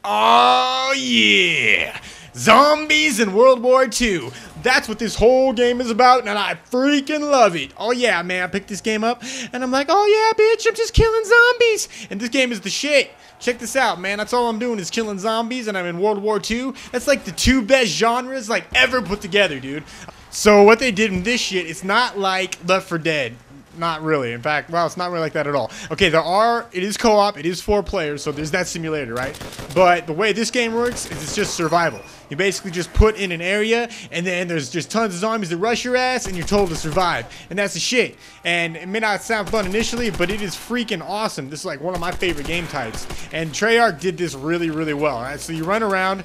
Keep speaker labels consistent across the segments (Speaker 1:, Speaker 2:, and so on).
Speaker 1: Oh yeah! Zombies in World War II. That's what this whole game is about, and I freaking love it. Oh yeah, man, I picked this game up, and I'm like, oh yeah, bitch, I'm just killing zombies. And this game is the shit. Check this out, man. That's all I'm doing is killing zombies, and I'm in World War II. That's like the two best genres like ever put together, dude. So what they did in this shit, it's not like Left 4 Dead. Not really. In fact, well, it's not really like that at all. Okay, it is co-op, it is 4 players, so there's that simulator, right? But the way this game works is it's just survival. You basically just put in an area, and then there's just tons of zombies that rush your ass, and you're told to survive. And that's the shit. And it may not sound fun initially, but it is freaking awesome. This is like one of my favorite game types. And Treyarch did this really, really well. Right? So you run around,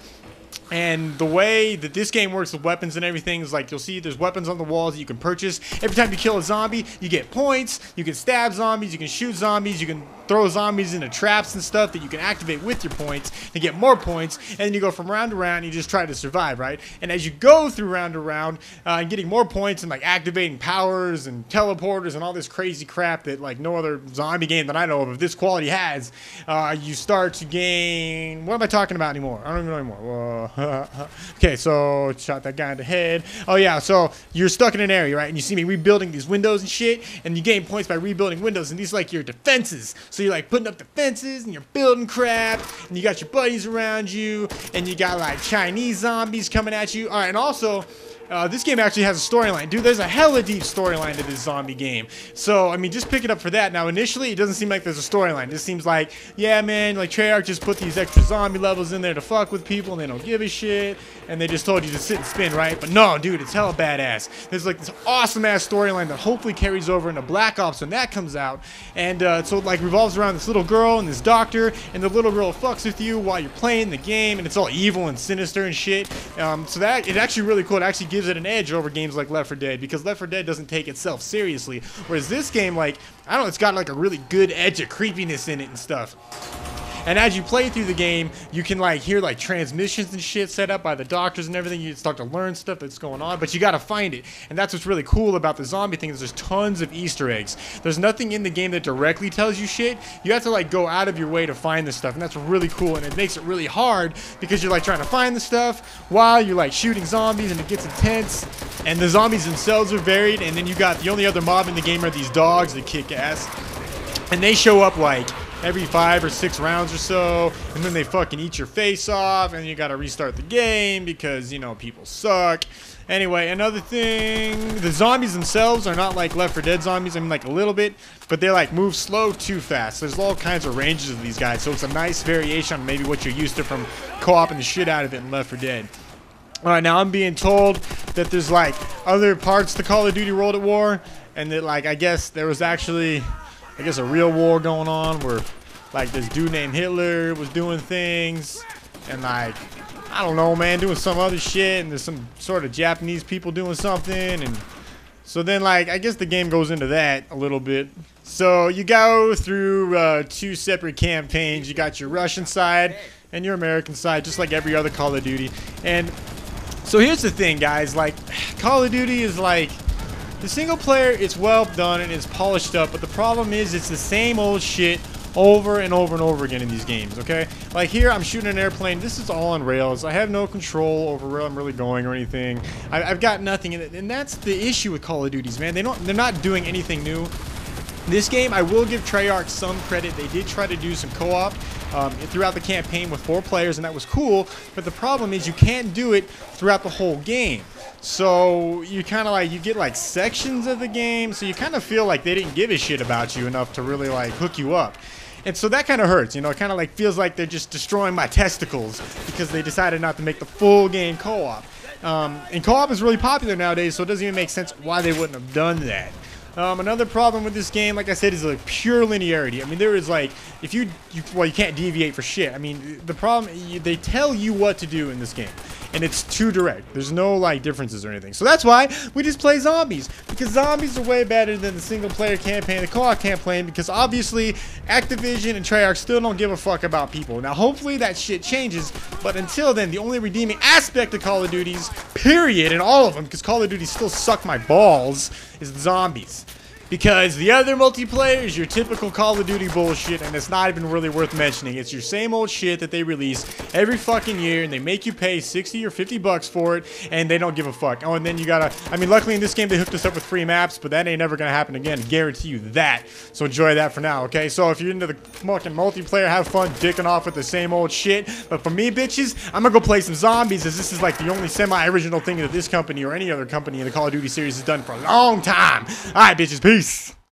Speaker 1: and the way that this game works with weapons and everything is like, you'll see there's weapons on the walls that you can purchase. Every time you kill a zombie, you get points. You can stab zombies, you can shoot zombies, you can throw zombies into traps and stuff that you can activate with your points to get more points. And then you go from round to round and you just try to survive, right? And as you go through round to round and getting more points and like activating powers and teleporters and all this crazy crap that like no other zombie game that I know of this quality has, you start to gain... What am I talking about anymore? I don't even know anymore. Okay, so shot that guy in the head. Oh yeah, so you're stuck in an area, right? And you see me rebuilding these windows and shit, and you gain points by rebuilding windows, and these are like your defenses. So you're like putting up defenses, and you're building crap, and you got your buddies around you, and you got like Chinese zombies coming at you. All right, and also... this game actually has a storyline. Dude, there's a hella deep storyline to this zombie game. So, I mean, just pick it up for that. Now, initially, it doesn't seem like there's a storyline. It just seems like, yeah, man, like, Treyarch just put these extra zombie levels in there to fuck with people, and they don't give a shit, and they just told you to sit and spin, right? But no, dude, it's hella badass. There's, like, this awesome-ass storyline that hopefully carries over into Black Ops when that comes out, and so, like, revolves around this little girl and this doctor, and the little girl fucks with you while you're playing the game, and it's all evil and sinister and shit. So that, it's actually really cool. It actually gives it an edge over games like Left 4 Dead, because Left 4 Dead doesn't take itself seriously, whereas this game, like, I don't know, it's got like a really good edge of creepiness in it and stuff. And as you play through the game, you can like hear like transmissions and shit set up by the doctors and everything. You start to learn stuff that's going on, but you gotta find it. And that's what's really cool about the zombie thing, is there's tons of Easter eggs. There's nothing in the game that directly tells you shit. You have to like go out of your way to find this stuff, and that's really cool. And it makes it really hard because you're like trying to find the stuff while you're like shooting zombies, and it gets intense. And the zombies themselves are varied, and then you got the only other mob in the game are these dogs that kick ass. And they show up like every 5 or 6 rounds or so, and then they fucking eat your face off, and you gotta restart the game because, you know, people suck. Anyway, another thing, the zombies themselves are not like Left 4 Dead zombies. I mean, like a little bit, but they like move slow too fast. There's all kinds of ranges of these guys, so it's a nice variation on maybe what you're used to from co-oping the shit out of it in Left 4 Dead. Alright, now I'm being told that there's like other parts to Call of Duty World at War, and that like, I guess there was actually... a real war going on where like this dude named Hitler was doing things, and like, I don't know, man, doing some other shit, and there's some sort of Japanese people doing something, and so then like, I guess the game goes into that a little bit. So you go through 2 separate campaigns. You got your Russian side and your American side, just like every other Call of Duty. And so here's the thing, guys, like, Call of Duty is like, the single player is well done and it's polished up, but the problem is it's the same old shit over and over and over again in these games, okay? Like here, I'm shooting an airplane. This is all on rails. I have no control over where I'm really going or anything. I've got nothing in it, and that's the issue with Call of Duties, man. They're not doing anything new. This game, I will give Treyarch some credit. They did try to do some co-op throughout the campaign with 4 players, and that was cool, but the problem is you can't do it throughout the whole game. So you kind of like, you get like sections of the game, so you kind of feel like they didn't give a shit about you enough to really like hook you up. And so that kind of hurts, you know. It kind of like feels like they're just destroying my testicles because they decided not to make the full game co-op. And co-op is really popular nowadays, so it doesn't even make sense why they wouldn't have done that. Another problem with this game, like I said, is like pure linearity. I mean, there is like, if you can't deviate for shit. I mean, the problem, they tell you what to do in this game, and it's too direct. There's no like differences or anything. So that's why we just play zombies, because zombies are way better than the single player campaign, the co-op campaign, because obviously Activision and Treyarch still don't give a fuck about people. Now hopefully that shit changes, but until then, the only redeeming aspect of Call of Duty's, period, and all of them, because Call of Duty still suck my balls, is the zombies. Because the other multiplayer is your typical Call of Duty bullshit, and it's not even really worth mentioning. It's your same old shit that they release every fucking year, and they make you pay 60 or 50 bucks for it, and they don't give a fuck. Oh, and then you gotta, I mean, luckily in this game they hooked us up with free maps, but that ain't never gonna happen again. I guarantee you that. So enjoy that for now, okay? So if you're into the fucking multiplayer, have fun dicking off with the same old shit. But for me, bitches, I'm gonna go play some zombies, as this is like the only semi-original thing that this company or any other company in the Call of Duty series has done for a long time. Alright, bitches, peace.